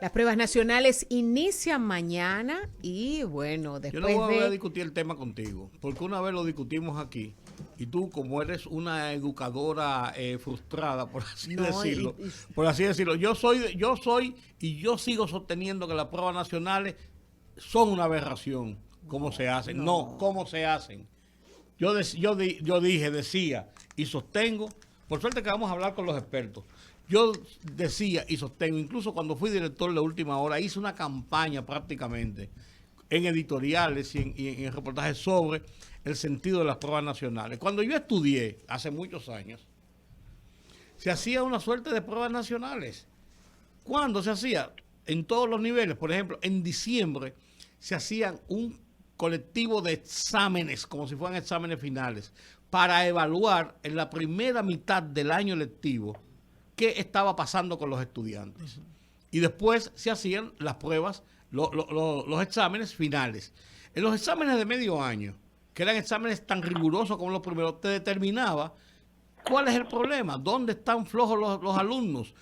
Las pruebas nacionales inician mañana y bueno, Yo no después voy a de... discutir el tema contigo, porque una vez lo discutimos aquí, y tú, como eres una educadora frustrada, No, por así decirlo, yo soy y yo sigo sosteniendo que las pruebas nacionales son una aberración. ¿Cómo se hacen? No, no. ¿cómo se hacen? Decía y sostengo, por suerte que vamos a hablar con los expertos. Yo decía y sostengo, incluso cuando fui director de Última Hora, hice una campaña prácticamente en editoriales y en reportajes sobre el sentido de las pruebas nacionales. Cuando yo estudié, hace muchos años, se hacía una suerte de pruebas nacionales. ¿Cuándo se hacía? En todos los niveles. Por ejemplo, en diciembre se hacían un colectivo de exámenes, como si fueran exámenes finales, para evaluar en la primera mitad del año lectivo qué estaba pasando con los estudiantes. Y después se hacían las pruebas, los exámenes finales. En los exámenes de medio año, que eran exámenes tan rigurosos como los primeros, te determinaba cuál es el problema, dónde están flojos los alumnos,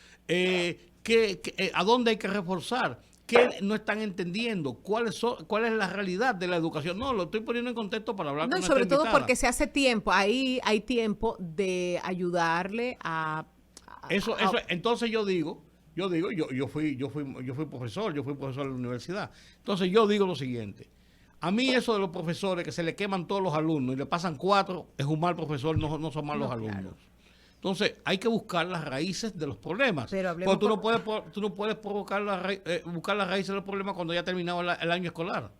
a dónde hay que reforzar, qué no están entendiendo, cuál es la realidad de la educación. No, lo estoy poniendo en contexto para hablar No, con y nuestra sobre todo invitada. porque se hace tiempo, ahí hay tiempo de ayudarle Entonces yo fui profesor de la universidad. Entonces yo digo lo siguiente. A mí eso de los profesores que se le queman todos los alumnos y le pasan 4, es un mal profesor, no son malos No, alumnos. claro. Entonces hay que buscar las raíces de los problemas. Pero Porque hablemos con... tú no puedes buscar las raíces de los problemas cuando ya ha terminado el año escolar.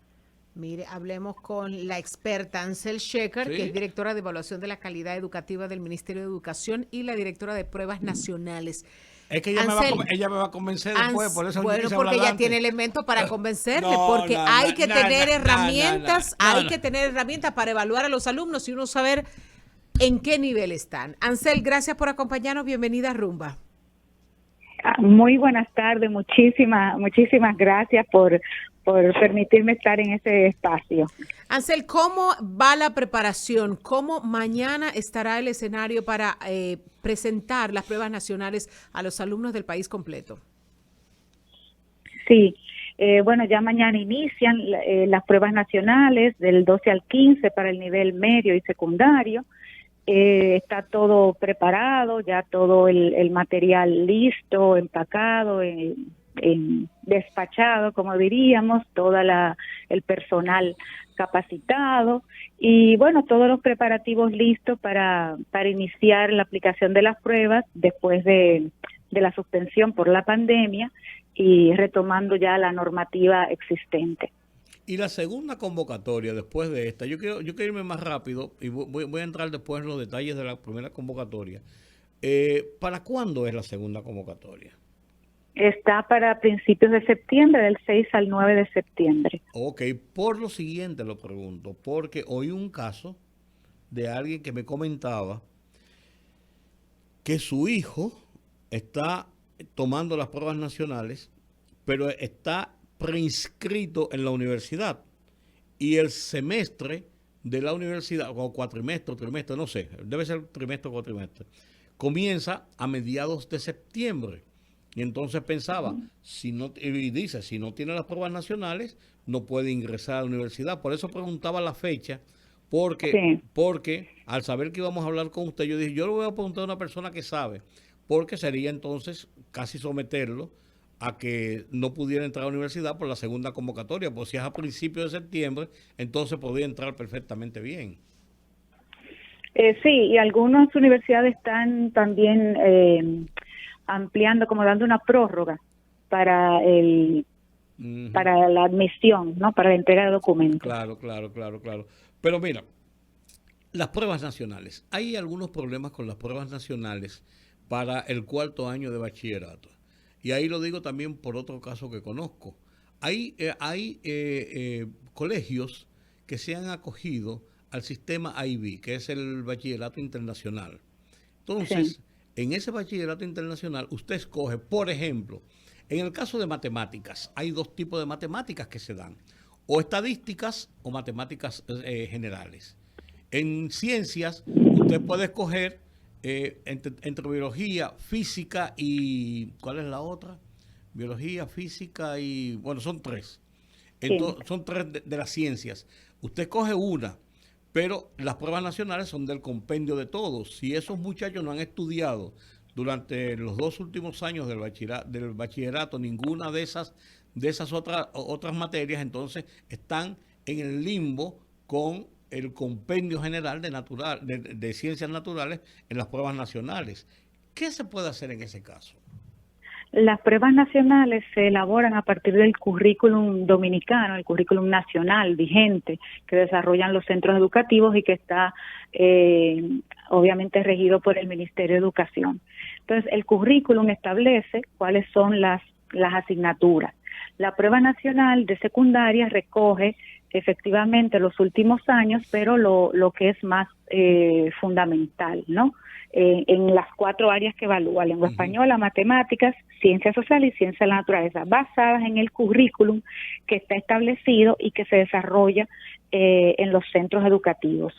Mire, hablemos con la experta Ansel Shekhar, que es ¿Sí? directora de evaluación de la calidad educativa del Ministerio de Educación y la directora de pruebas nacionales. Es que Ansel, ella me va a convencer después, por eso yo bueno, quise hablar porque ya tiene antes. elementos para convencerle, No, porque no, no, hay que no, tener no, no, no, herramientas, no, hay no. que tener herramientas para evaluar a los alumnos y uno saber en qué nivel están. Ansel, gracias por acompañarnos, bienvenida a Rumba. Muy buenas tardes, muchísimas gracias por permitirme estar en ese espacio. Ansel, ¿cómo va la preparación? ¿Cómo mañana estará el escenario para presentar las pruebas nacionales a los alumnos del país completo? Sí, bueno, ya mañana inician las pruebas nacionales del 12 al 15 para el nivel medio y secundario. Está todo preparado, ya todo el material listo, empacado, despachado, como diríamos, el personal capacitado y bueno, todos los preparativos listos para iniciar la aplicación de las pruebas después de la suspensión por la pandemia y retomando ya la normativa existente. Y la segunda convocatoria después de esta, yo quiero irme más rápido y voy a entrar después en los detalles de la primera convocatoria. ¿Para cuándo es la segunda convocatoria? Está para principios de septiembre, del 6 al 9 de septiembre. Ok, por lo siguiente lo pregunto, porque oí un caso de alguien que me comentaba que su hijo está tomando las pruebas nacionales, pero está preinscrito en la universidad y el semestre de la universidad, o cuatrimestre, trimestre, no sé, debe ser trimestre o cuatrimestre, comienza a mediados de septiembre. Y entonces pensaba, y dice, si no tiene las pruebas nacionales, no puede ingresar a la universidad. Por eso preguntaba la fecha, porque al saber que íbamos a hablar con usted, yo dije, yo le voy a preguntar a una persona que sabe, porque sería entonces casi someterlo a que no pudiera entrar a la universidad por la segunda convocatoria, pues si es a principios de septiembre, entonces podría entrar perfectamente bien. Sí, y algunas universidades están también ampliando, como dando una prórroga para para la admisión, ¿no? Para la entrega de documentos. Claro. Pero mira, las pruebas nacionales. Hay algunos problemas con las pruebas nacionales para el cuarto año de bachillerato. Y ahí lo digo también por otro caso que conozco. Hay colegios que se han acogido al sistema IB, que es el bachillerato internacional. Entonces, Sí. en ese bachillerato internacional, usted escoge, por ejemplo, en el caso de matemáticas, hay dos tipos de matemáticas que se dan, o estadísticas o matemáticas generales. En ciencias, usted puede escoger entre biología, física y... ¿Cuál es la otra? biología, física y, bueno, son tres. Sí. Son tres de las ciencias. Usted coge una, pero las pruebas nacionales son del compendio de todos. Si esos muchachos no han estudiado durante los 2 últimos años del bachillerato ninguna de esas otras materias, entonces están en el limbo con el compendio general de ciencias naturales en las pruebas nacionales. ¿Qué se puede hacer en ese caso? Las pruebas nacionales se elaboran a partir del currículum dominicano, el currículum nacional vigente que desarrollan los centros educativos y que está obviamente regido por el Ministerio de Educación. Entonces, el currículum establece cuáles son las asignaturas. La prueba nacional de secundaria recoge efectivamente los últimos años, pero lo que es más fundamental, ¿no? En las 4 áreas que evalúa: lengua española, matemáticas, ciencias sociales y ciencias de la naturaleza, basadas en el currículum que está establecido y que se desarrolla en los centros educativos.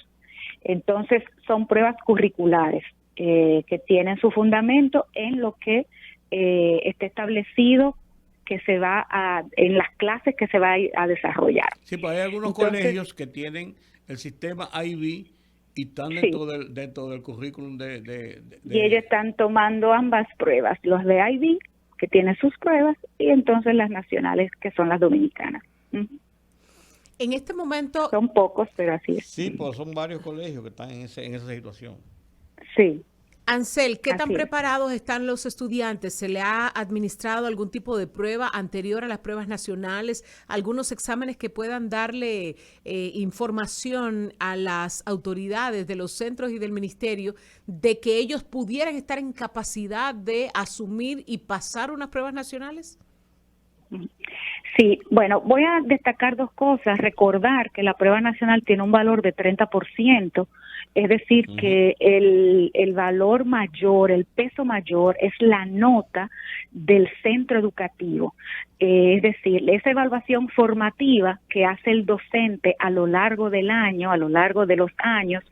Entonces, son pruebas curriculares que tienen su fundamento en lo que está establecido que se va en las clases que se va a desarrollar. Sí, pues hay algunos colegios que tienen el sistema IB y están dentro del currículum Y ellos están tomando ambas pruebas, los de IB, que tienen sus pruebas, y entonces las nacionales, que son las dominicanas. En este momento... Son pocos, pero así es. Sí, pues son varios colegios que están en esa situación. Sí. Ansel, ¿qué tan Así es. preparados están los estudiantes? ¿Se le ha administrado algún tipo de prueba anterior a las pruebas nacionales? ¿Algunos exámenes que puedan darle información a las autoridades de los centros y del ministerio de que ellos pudieran estar en capacidad de asumir y pasar unas pruebas nacionales? Sí, bueno, voy a destacar 2 cosas. Recordar que la prueba nacional tiene un valor de 30%, es decir, que el valor mayor, el peso mayor es la nota del centro educativo. Es decir, esa evaluación formativa que hace el docente a lo largo del año, a lo largo de los años,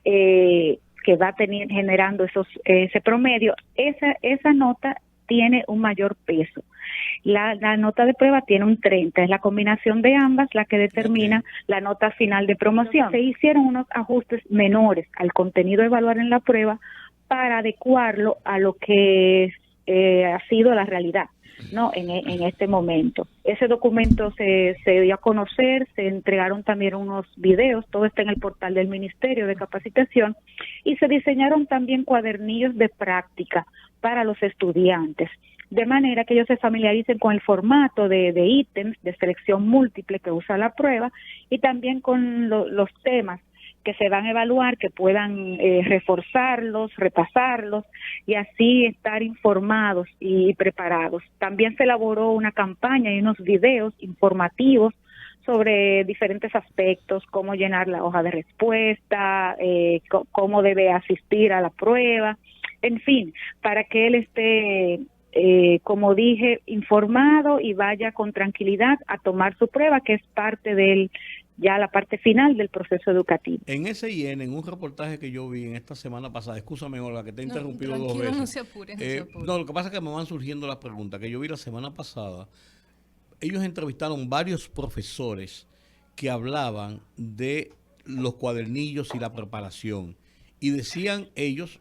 que va generando ese promedio, esa nota tiene un mayor peso. La nota de prueba tiene un 30, es la combinación de ambas la que determina la nota final de promoción. Se hicieron unos ajustes menores al contenido a evaluar en la prueba para adecuarlo a lo que ha sido la realidad, ¿no? En este momento. Ese documento se dio a conocer, se entregaron también unos videos, todo está en el portal del Ministerio de Capacitación, y se diseñaron también cuadernillos de práctica para los estudiantes, de manera que ellos se familiaricen con el formato de ítems de selección múltiple que usa la prueba y también con los temas que se van a evaluar, que puedan reforzarlos, repasarlos y así estar informados y preparados. También se elaboró una campaña y unos videos informativos sobre diferentes aspectos, cómo llenar la hoja de respuesta, cómo debe asistir a la prueba, en fin, para que él esté, como dije, informado y vaya con tranquilidad a tomar su prueba, que es parte ya la parte final del proceso educativo. En SIN, en un reportaje que yo vi en esta semana pasada, escúchame Olga, que te he interrumpido 2 veces. No se apure, No, lo que pasa es que me van surgiendo las preguntas, que yo vi la semana pasada. Ellos entrevistaron varios profesores que hablaban de los cuadernillos y la preparación. Y decían ellos,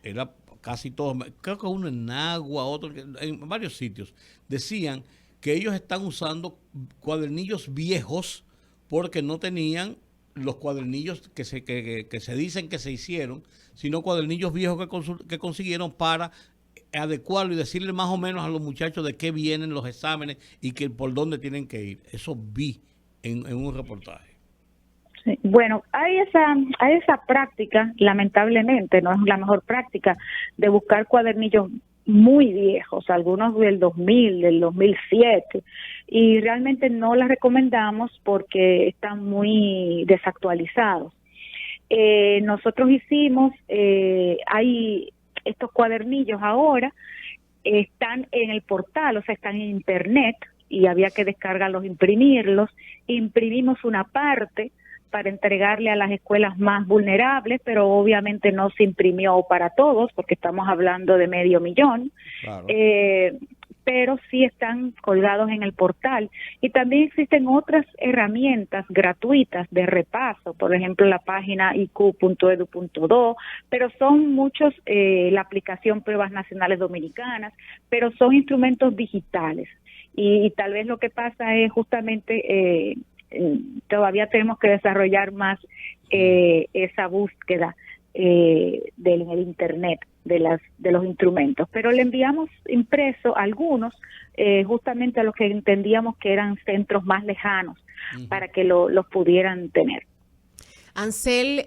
era casi todos, creo que uno en Nagua, otro en varios sitios, decían que ellos están usando cuadernillos viejos porque no tenían los cuadernillos que se dicen que se hicieron, sino cuadernillos viejos que consiguieron para adecuarlo y decirle más o menos a los muchachos de qué vienen los exámenes y por dónde tienen que ir. Eso vi en un reportaje. Sí, bueno, hay esa práctica, lamentablemente, no es la mejor práctica, de buscar cuadernillos muy viejos, algunos del 2000, del 2007, y realmente no las recomendamos porque están muy desactualizados. Nosotros hicimos, hay estos cuadernillos ahora, están en el portal, o sea, están en internet, y había que descargarlos, imprimirlos. Imprimimos una parte para entregarle a las escuelas más vulnerables, pero obviamente no se imprimió para todos, porque estamos hablando de 500,000. Claro. pero sí están colgados en el portal. Y también existen otras herramientas gratuitas de repaso, por ejemplo la página iq.edu.do, pero son muchos, la aplicación Pruebas Nacionales Dominicanas, pero son instrumentos digitales. Y tal vez lo que pasa es justamente todavía tenemos que desarrollar más esa búsqueda en el internet de los instrumentos, pero le enviamos impreso algunos justamente a los que entendíamos que eran centros más lejanos para que los pudieran tener. Ansel,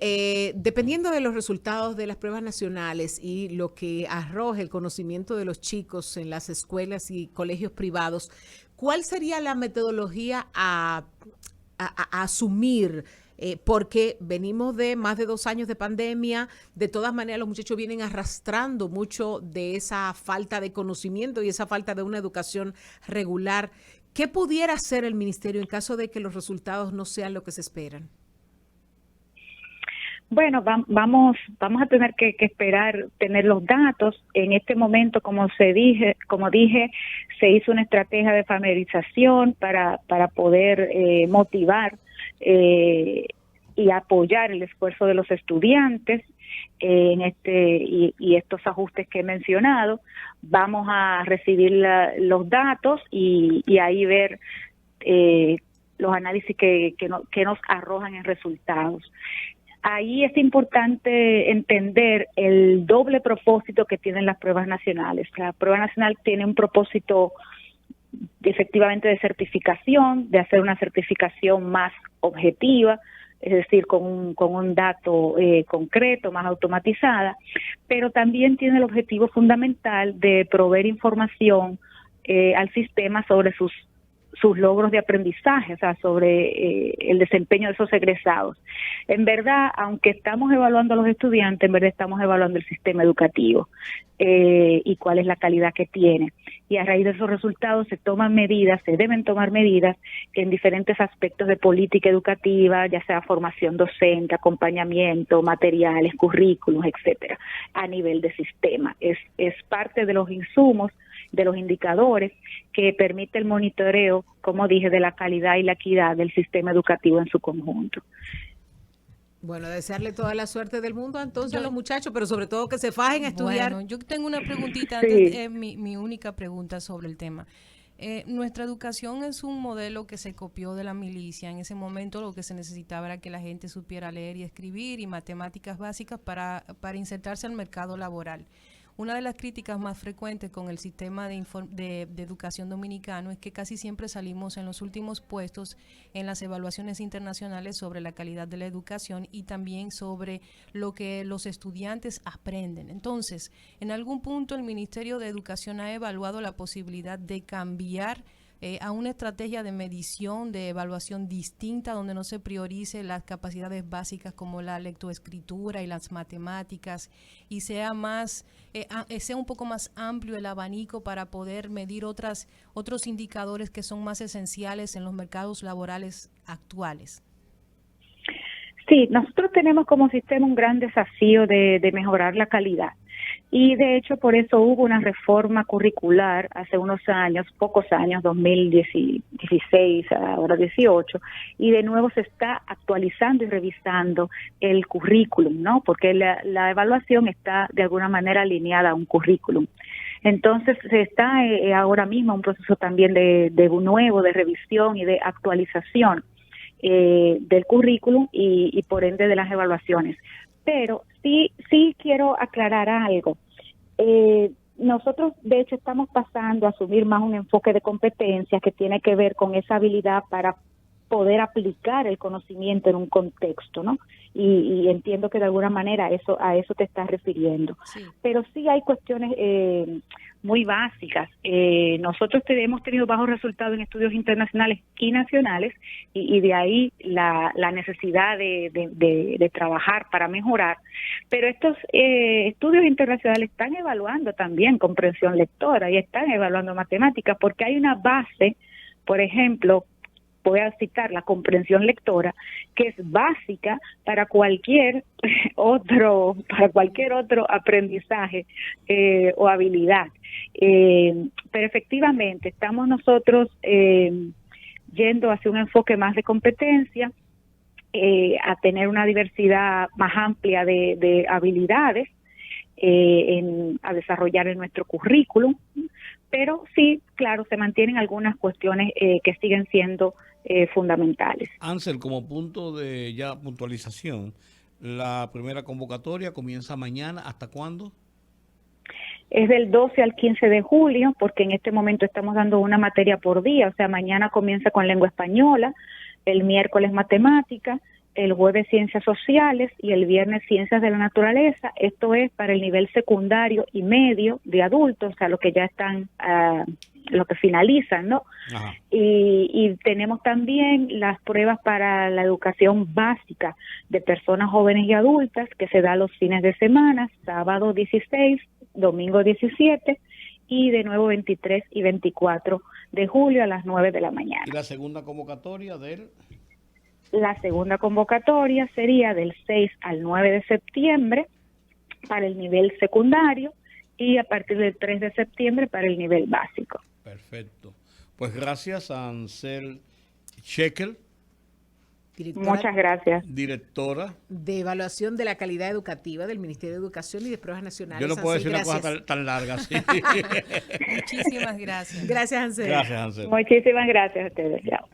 dependiendo de los resultados de las pruebas nacionales y lo que arroje el conocimiento de los chicos en las escuelas y colegios privados, ¿cuál sería la metodología a asumir? Porque venimos de más de 2 años de pandemia, de todas maneras los muchachos vienen arrastrando mucho de esa falta de conocimiento y esa falta de una educación regular. ¿Qué pudiera hacer el ministerio en caso de que los resultados no sean lo que se esperan? Bueno, vamos a tener que esperar tener los datos. En este momento, como dije, se hizo una estrategia de familiarización para poder motivar y apoyar el esfuerzo de los estudiantes en y estos ajustes que he mencionado. Vamos a recibir los datos y ahí ver los análisis que nos arrojan en resultados. Ahí es importante entender el doble propósito que tienen las pruebas nacionales. La prueba nacional tiene un propósito efectivamente de certificación, de hacer una certificación más objetiva, es decir, con un dato concreto, más automatizada, pero también tiene el objetivo fundamental de proveer información al sistema sobre sus logros de aprendizaje, o sea, sobre el desempeño de esos egresados. En verdad, aunque estamos evaluando a los estudiantes, en verdad estamos evaluando el sistema educativo y cuál es la calidad que tiene. Y a raíz de esos resultados se deben tomar medidas en diferentes aspectos de política educativa, ya sea formación docente, acompañamiento, materiales, currículos, etcétera, a nivel de sistema. Es parte de los insumos, de los indicadores que permite el monitoreo, como dije, de la calidad y la equidad del sistema educativo en su conjunto. Bueno, desearle toda la suerte del mundo entonces a los muchachos, pero sobre todo que se fajen a estudiar. Bueno, yo tengo una preguntita, Sí. antes, mi única pregunta sobre el tema. Nuestra educación es un modelo que se copió de la milicia. En ese momento lo que se necesitaba era que la gente supiera leer y escribir y matemáticas básicas para insertarse al mercado laboral. Una de las críticas más frecuentes con el sistema de educación dominicano es que casi siempre salimos en los últimos puestos en las evaluaciones internacionales sobre la calidad de la educación y también sobre lo que los estudiantes aprenden. Entonces, en algún punto el Ministerio de Educación ha evaluado la posibilidad de cambiar a una estrategia de medición, de evaluación distinta, donde no se priorice las capacidades básicas como la lectoescritura y las matemáticas, y sea un poco más amplio el abanico para poder medir otros indicadores que son más esenciales en los mercados laborales actuales. Sí, nosotros tenemos como sistema un gran desafío de mejorar la calidad. Y de hecho por eso hubo una reforma curricular hace unos años, pocos años, 2016, ahora 18, y de nuevo se está actualizando y revisando el currículum, ¿no? Porque la evaluación está de alguna manera alineada a un currículum. Entonces se está ahora mismo un proceso también de nuevo, de revisión y de actualización del currículum y por ende de las evaluaciones. Pero sí quiero aclarar algo. Nosotros, de hecho, estamos pasando a asumir más un enfoque de competencias que tiene que ver con esa habilidad para poder aplicar el conocimiento en un contexto, ¿no? Y entiendo que de alguna manera a eso te estás refiriendo. Sí. Pero sí hay cuestiones muy básicas. Nosotros hemos tenido bajos resultados en estudios internacionales y nacionales y de ahí la necesidad de trabajar para mejorar. Pero estos estudios internacionales están evaluando también comprensión lectora y están evaluando matemáticas porque hay una base, por ejemplo, voy a citar la comprensión lectora, que es básica para cualquier otro aprendizaje o habilidad. Pero efectivamente estamos nosotros yendo hacia un enfoque más de competencia, a tener una diversidad más amplia de habilidades a desarrollar en nuestro currículum, pero sí, claro, se mantienen algunas cuestiones que siguen siendo fundamentales. Ansel, como punto de ya puntualización, la primera convocatoria comienza mañana, ¿hasta cuándo? Es del 12 al 15 de julio, porque en este momento estamos dando una materia por día, o sea, mañana comienza con lengua española, el miércoles matemática, el jueves ciencias sociales y el viernes ciencias de la naturaleza. Esto es para el nivel secundario y medio de adultos, o sea, los que ya están, los que finalizan, ¿no? Ajá. Y tenemos también las pruebas para la educación básica de personas jóvenes y adultas, que se da los fines de semana, sábado 16, domingo 17 y de nuevo 23 y 24 de julio a las 9 de la mañana. ¿Y la segunda convocatoria del...? La segunda convocatoria sería del 6 al 9 de septiembre para el nivel secundario y a partir del 3 de septiembre para el nivel básico. Perfecto. Pues gracias a Ansel Shekel, Muchas gracias. directora. De evaluación de la calidad educativa del Ministerio de Educación y de Pruebas Nacionales. Yo no puedo Ansel, decir una gracias. cosa tan larga así. Muchísimas gracias. Gracias, Ansel. Gracias, Ansel. Muchísimas gracias a ustedes. Chao.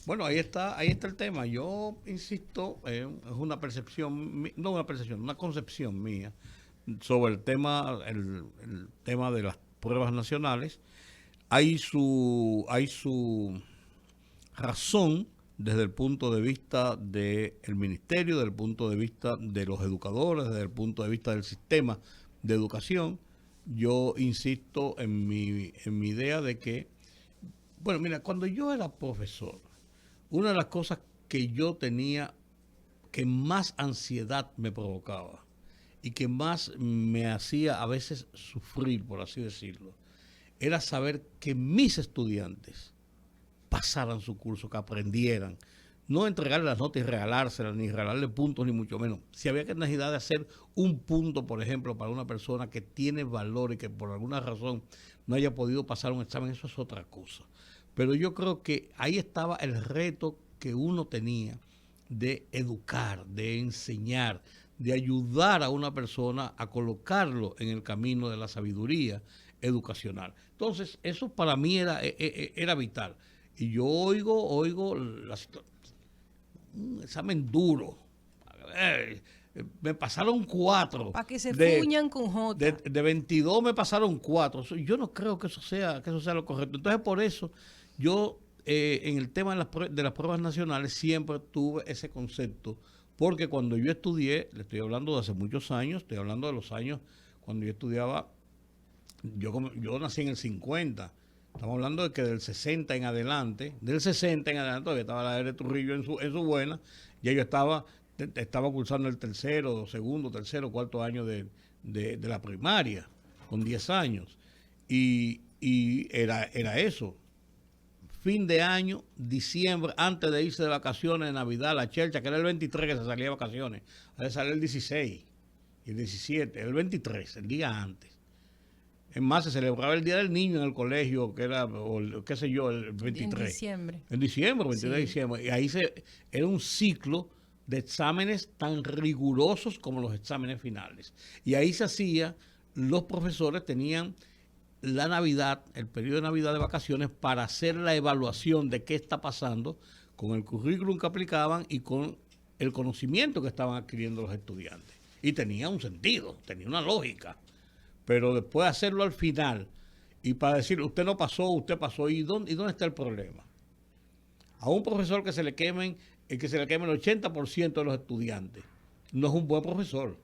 Bueno, ahí está el tema. Yo insisto, es una percepción, no una percepción, una concepción mía sobre el tema de las pruebas nacionales. Hay su razón desde el punto de vista del ministerio, desde el punto de vista de los educadores, desde el punto de vista del sistema de educación. Yo insisto en mi idea de que, bueno, mira, cuando yo era profesor, una de las cosas que yo tenía que más ansiedad me provocaba y que más me hacía a veces sufrir, por así decirlo, era saber que mis estudiantes pasaran su curso, que aprendieran. No entregarle las notas y regalárselas, ni regalarle puntos, ni mucho menos. Si había necesidad de hacer un punto, por ejemplo, para una persona que tiene valor y que por alguna razón no haya podido pasar un examen, eso es otra cosa. Pero yo creo que ahí estaba el reto que uno tenía de educar, de enseñar, de ayudar a una persona a colocarlo en el camino de la sabiduría educacional. Entonces, eso para mí era vital. Y yo oigo un examen duro. Me pasaron 4. Para que se fuñan con J. De 22 me pasaron 4. Yo no creo que eso sea lo correcto. Entonces, por eso, yo en el tema de las pruebas nacionales siempre tuve ese concepto. Porque cuando yo estudié, le estoy hablando de hace muchos años, estoy hablando de los años cuando yo estudiaba, yo nací en el 50. Estamos hablando de que del 60 en adelante, todavía estaba la R. Trujillo en su buena, ya yo estaba cursando el segundo, tercero, cuarto año de la primaria, con 10 años. Y era eso. Fin de año, diciembre, antes de irse de vacaciones de Navidad, la Chelcha, que era el 23 que se salía de vacaciones, ahora sale el 16, el 17, el 23, el día antes. Es más, se celebraba el Día del Niño en el colegio, que era, o qué sé yo, el 23. En diciembre. En diciembre, 23 de Sí. diciembre. Y ahí era un ciclo de exámenes tan rigurosos como los exámenes finales. Y ahí se hacía, los profesores tenían la Navidad, el periodo de Navidad de vacaciones, para hacer la evaluación de qué está pasando con el currículum que aplicaban y con el conocimiento que estaban adquiriendo los estudiantes. Y tenía un sentido, tenía una lógica. Pero después de hacerlo al final y para decir, usted no pasó, usted pasó, ¿y dónde está el problema? A un profesor que se le quemen el 80% de los estudiantes, no es un buen profesor.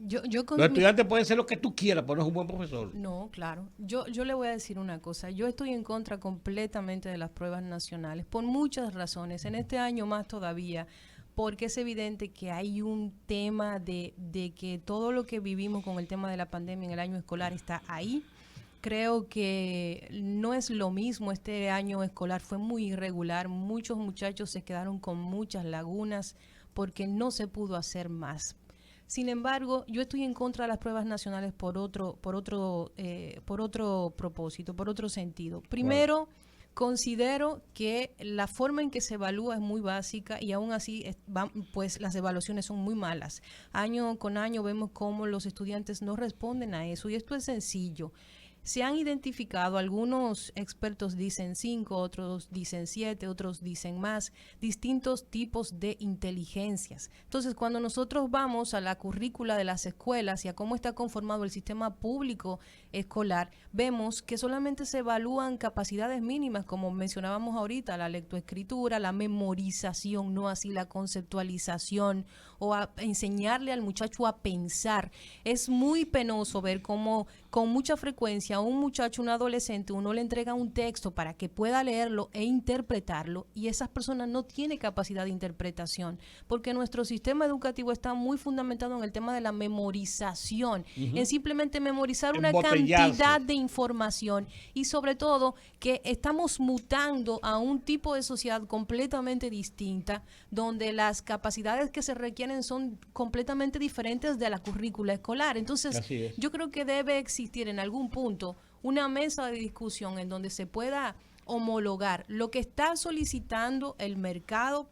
Los estudiantes pueden ser lo que tú quieras, pero no es un buen profesor. No, claro. Yo le voy a decir una cosa. Yo estoy en contra completamente de las pruebas nacionales, por muchas razones. En este año más todavía, porque es evidente que hay un tema de que todo lo que vivimos con el tema de la pandemia en el año escolar está ahí. creo que no es lo mismo. Este año escolar fue muy irregular. Muchos muchachos se quedaron con muchas lagunas porque no se pudo hacer más. Sin embargo, yo estoy en contra de las pruebas nacionales por otro propósito, por otro sentido. Primero, considero que la forma en que se evalúa es muy básica y aún así pues las evaluaciones son muy malas. Año con año vemos cómo los estudiantes no responden a eso y esto es sencillo. Se han identificado, algunos expertos dicen 5, otros dicen 7, otros dicen más, distintos tipos de inteligencias. Entonces, cuando nosotros vamos a la currícula de las escuelas y a cómo está conformado el sistema público escolar, vemos que solamente se evalúan capacidades mínimas, como mencionábamos ahorita, la lectoescritura, la memorización, no así la conceptualización o a enseñarle al muchacho a pensar. Es muy penoso ver cómo con mucha frecuencia a un muchacho, un adolescente, uno le entrega un texto para que pueda leerlo e interpretarlo y esas personas no tienen capacidad de interpretación porque nuestro sistema educativo está muy fundamentado en el tema de la memorización, en simplemente memorizar una cantidad de información y sobre todo que estamos mutando a un tipo de sociedad completamente distinta donde las capacidades que se requieren son completamente diferentes de la currícula escolar. Entonces, yo creo que debe existir en algún punto una mesa de discusión en donde se pueda homologar lo que está solicitando el mercado,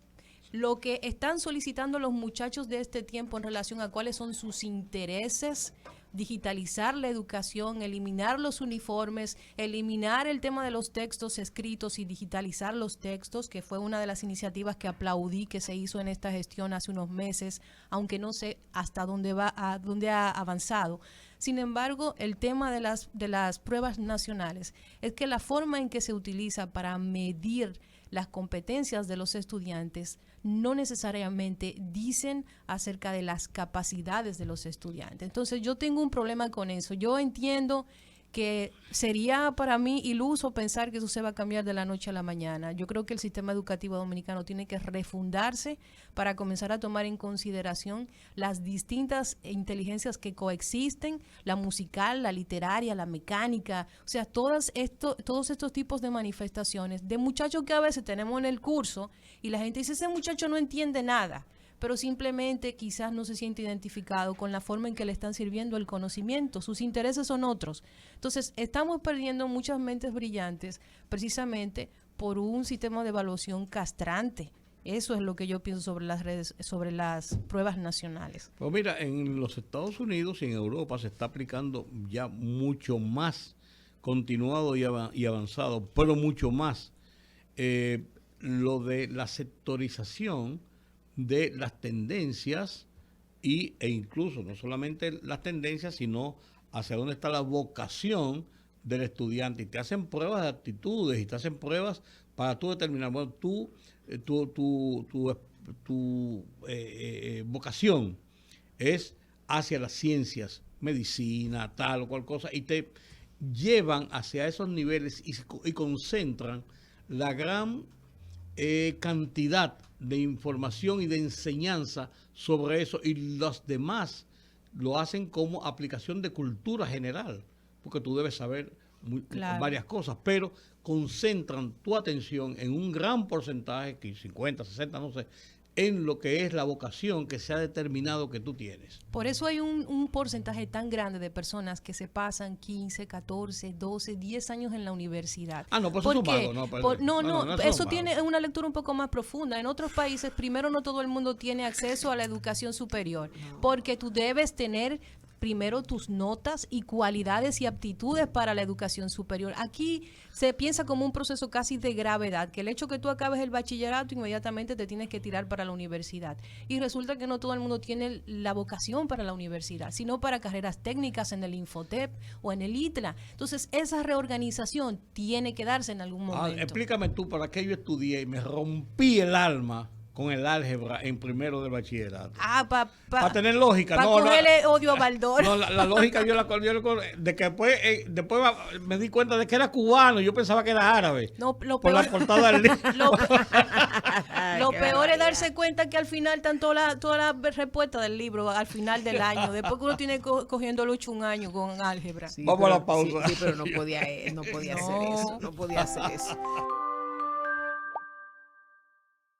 lo que están solicitando los muchachos de este tiempo en relación a cuáles son sus intereses, digitalizar la educación, eliminar los uniformes, eliminar el tema de los textos escritos y digitalizar los textos, que fue una de las iniciativas que aplaudí que se hizo en esta gestión hace unos meses, aunque no sé hasta dónde ha avanzado. Sin embargo, el tema de las pruebas nacionales es que la forma en que se utiliza para medir las competencias de los estudiantes no necesariamente dicen acerca de las capacidades de los estudiantes. Entonces, yo tengo un problema con eso. Yo entiendo que sería para mí iluso pensar que eso se va a cambiar de la noche a la mañana. Yo creo que el sistema educativo dominicano tiene que refundarse para comenzar a tomar en consideración las distintas inteligencias que coexisten, la musical, la literaria, la mecánica, o sea, todos estos tipos de manifestaciones de muchachos que a veces tenemos en el curso y la gente dice, ese muchacho no entiende nada, pero simplemente quizás no se siente identificado con la forma en que le están sirviendo el conocimiento, sus intereses son otros. Entonces, estamos perdiendo muchas mentes brillantes precisamente por un sistema de evaluación castrante. Eso es lo que yo pienso sobre las redes, sobre las pruebas nacionales. Pues mira, en los Estados Unidos y en Europa se está aplicando ya mucho más continuado y avanzado, pero mucho más lo de la sectorización de las tendencias e incluso no solamente las tendencias, sino hacia dónde está la vocación del estudiante. Y te hacen pruebas de actitudes y te hacen pruebas para tú determinar, bueno, tu vocación es hacia las ciencias, medicina, tal o cual cosa, y te llevan hacia esos niveles y concentran la gran cantidad de información y de enseñanza sobre eso, y los demás lo hacen como aplicación de cultura general, porque tú debes saber varias cosas, pero concentran tu atención en un gran porcentaje, 50, 60, no sé, en lo que es la vocación que se ha determinado que tú tienes. Por eso hay un porcentaje tan grande de personas que se pasan 15, 14, 12, 10 años en la universidad. Ah, no, pues eso es un vago. No, eso tiene una lectura un poco más profunda. En otros países, primero, no todo el mundo tiene acceso a la educación superior, porque tú debes tener primero tus notas y cualidades y aptitudes para la educación superior. Aquí se piensa como un proceso casi de gravedad, que el hecho que tú acabes el bachillerato inmediatamente te tienes que tirar para la universidad. Y resulta que no todo el mundo tiene la vocación para la universidad, sino para carreras técnicas en el Infotep o en el ITLA. Entonces, esa reorganización tiene que darse en algún momento. Explícame tú, para qué yo estudié y me rompí el alma con el álgebra en primero del bachillerato. Ah, Para tener lógica. Para cogerle odio a Baldor. No, la lógica yo de que después me di cuenta de que era cubano. Yo pensaba que era árabe. No, lo por peor, la portada del libro. Lo peor es darse cuenta que al final están todas las respuestas del libro al final del año. Después que uno tiene cogiendo lucho un año con álgebra. Vamos a la pausa. Sí, pero no podía hacer eso. No podía hacer eso.